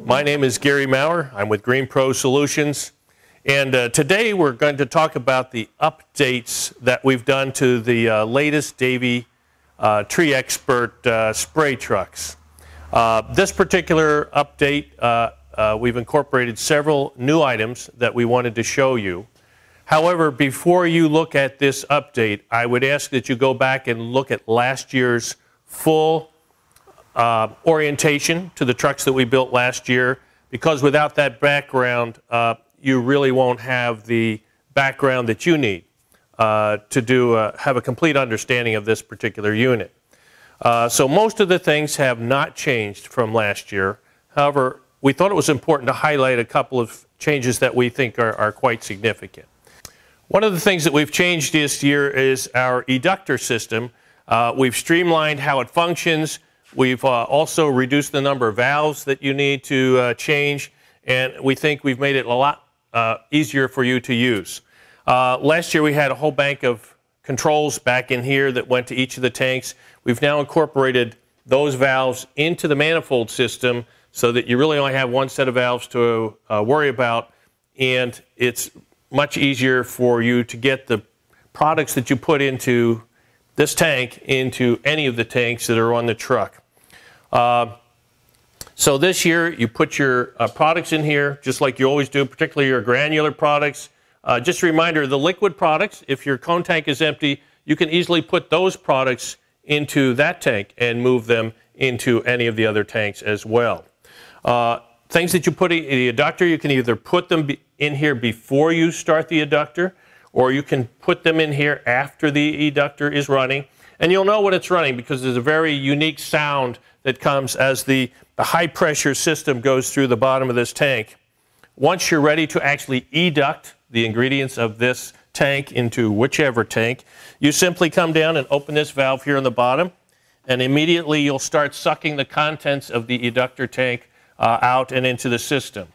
My name is Gary Maurer. I'm with GreenPRO Solutions. And today we're going to talk about the updates that we've done to the latest Davey Tree Expert spray trucks. This particular update, we've incorporated several new items that we wanted to show you. However, before you look at this update, I would ask that you go back and look at last year's full orientation to the trucks that we built last year, because without that background, you really won't have the background that you need to have a complete understanding of this particular unit. So most of the things have not changed from last year. However, we thought it was important to highlight a couple of changes that we think are quite significant. One of the things that we've changed this year is our eductor system. We've streamlined how it functions. We've also reduced the number of valves that you need to change, and we think we've made it a lot easier for you to use. Last year we had a whole bank of controls back in here that went to each of the tanks. We've now incorporated those valves into the manifold system so that you really only have one set of valves to worry about, and it's much easier for you to get the products that you put into this tank into any of the tanks that are on the truck. So this year you put your products in here just like you always do, particularly your granular products. Just a reminder, the liquid products, if your cone tank is empty, you can easily put those products into that tank and move them into any of the other tanks as well. Things that you put in the eductor, you can either put them in here before you start the eductor, or you can put them in here after the eductor is running. And you'll know when it's running because there's a very unique sound that comes as the high pressure system goes through the bottom of this tank. Once you're ready to actually educt the ingredients of this tank into whichever tank, you simply come down and open this valve here on the bottom, and immediately you'll start sucking the contents of the eductor tank out and into the system,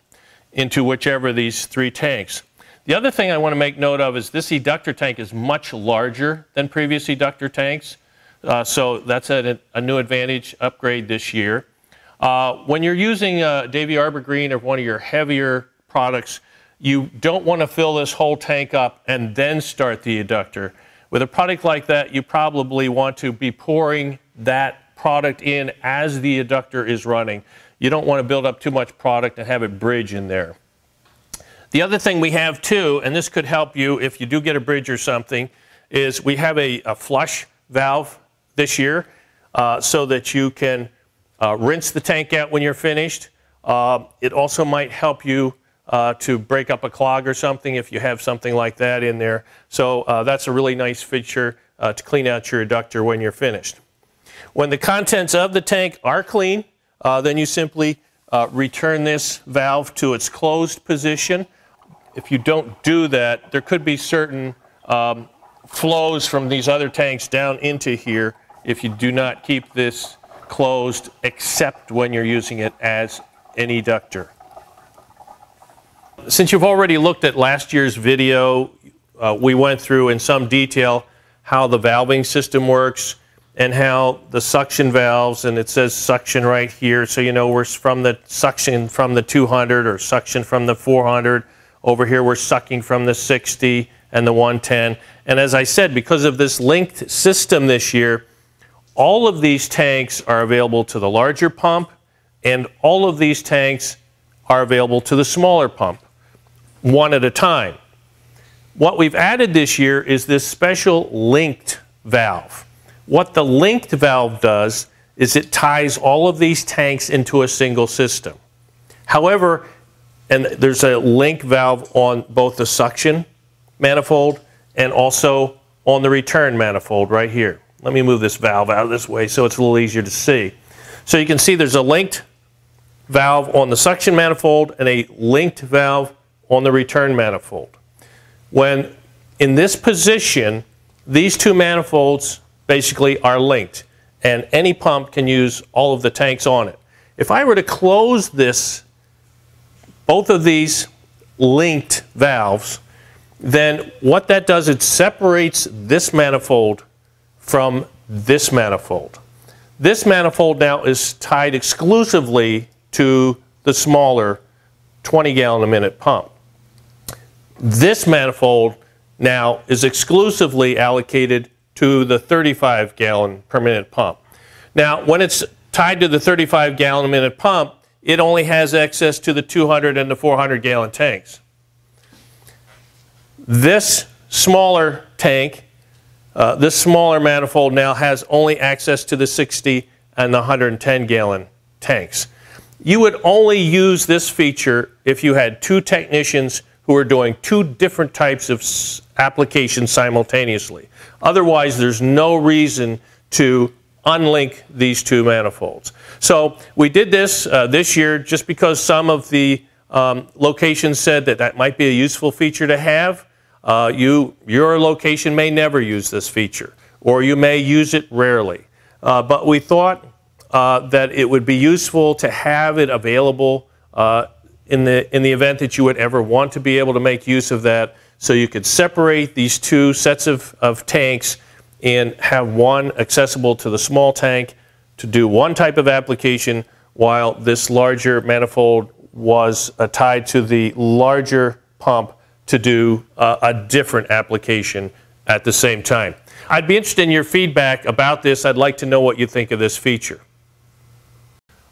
into whichever of these three tanks. The other thing I want to make note of is this eductor tank is much larger than previous eductor tanks. So that's a new advantage upgrade this year. When you're using Davey Arbor Green or one of your heavier products, you don't want to fill this whole tank up and then start the eductor. With a product like that, you probably want to be pouring that product in as the eductor is running. You don't want to build up too much product and have it bridge in there. The other thing we have too, and this could help you if you do get a bridge or something, is we have a flush valve this year so that you can rinse the tank out when you're finished. It also might help you to break up a clog or something if you have something like that in there. So that's a really nice feature to clean out your eductor when you're finished. When the contents of the tank are clean, then you simply return this valve to its closed position. If you don't do that, there could be certain flows from these other tanks down into here if you do not keep this closed, except when you're using it as an eductor. Since you've already looked at last year's video, we went through in some detail how the valving system works and how the suction valves, and it says suction right here, so you know we're from the suction from the 200 or suction from the 400. Over here we're sucking from the 60 and the 110. And as I said, because of this linked system this year, all of these tanks are available to the larger pump, and all of these tanks are available to the smaller pump, one at a time. What we've added this year is this special linked valve. What the linked valve does is it ties all of these tanks into a single system. However, and there's a link valve on both the suction manifold and also on the return manifold right here. Let me move this valve out of this way so it's a little easier to see. So you can see there's a linked valve on the suction manifold and a linked valve on the return manifold. When in this position, these two manifolds basically are linked, and any pump can use all of the tanks on it. If I were to close this, both of these linked valves, then what that does, it separates this manifold from this manifold. This manifold now is tied exclusively to the smaller 20-gallon-a-minute pump. This manifold now is exclusively allocated to the 35-gallon-per-minute pump. Now, when it's tied to the 35-gallon-a-minute pump, it only has access to the 200 and the 400-gallon tanks. This smaller tank, this smaller manifold now has only access to the 60 and the 110-gallon tanks. You would only use this feature if you had two technicians who are doing two different types of applications simultaneously. Otherwise, there's no reason to unlink these two manifolds. So we did this this year just because some of the locations said that that might be a useful feature to have. Your location may never use this feature, or you may use it rarely. But we thought that it would be useful to have it available in the event that you would ever want to be able to make use of that, so you could separate these two sets of tanks and have one accessible to the small tank to do one type of application, while this larger manifold was tied to the larger pump to do a different application at the same time. I'd be interested in your feedback about this. I'd like to know what you think of this feature.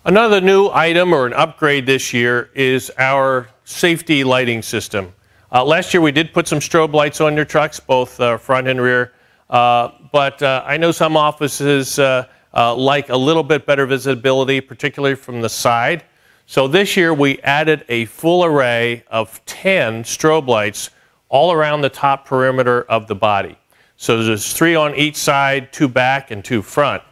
Another new item or an upgrade this year is our safety lighting system. Last year we did put some strobe lights on your trucks, both front and rear, but I know some offices like a little bit better visibility, particularly from the side. So this year we added a full array of 10 strobe lights all around the top perimeter of the body. So there's 3 on each side, 2 back and 2 front.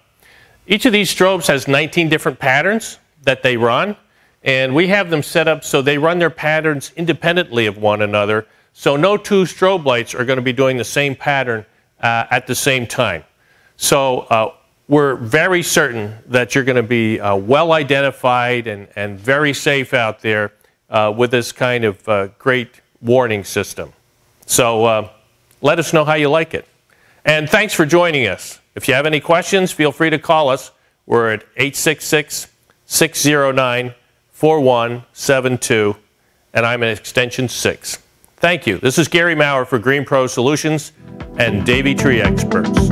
Each of these strobes has 19 different patterns that they run, and we have them set up so they run their patterns independently of one another, so no two strobe lights are going to be doing the same pattern at the same time. So we're very certain that you're going to be well identified and very safe out there with this kind of great warning system. So let us know how you like it. And thanks for joining us. If you have any questions, feel free to call us. We're at 866-609-4172, and I'm at extension 6. Thank you. This is Gary Maurer for GreenPRO Solutions and Davey Tree Experts.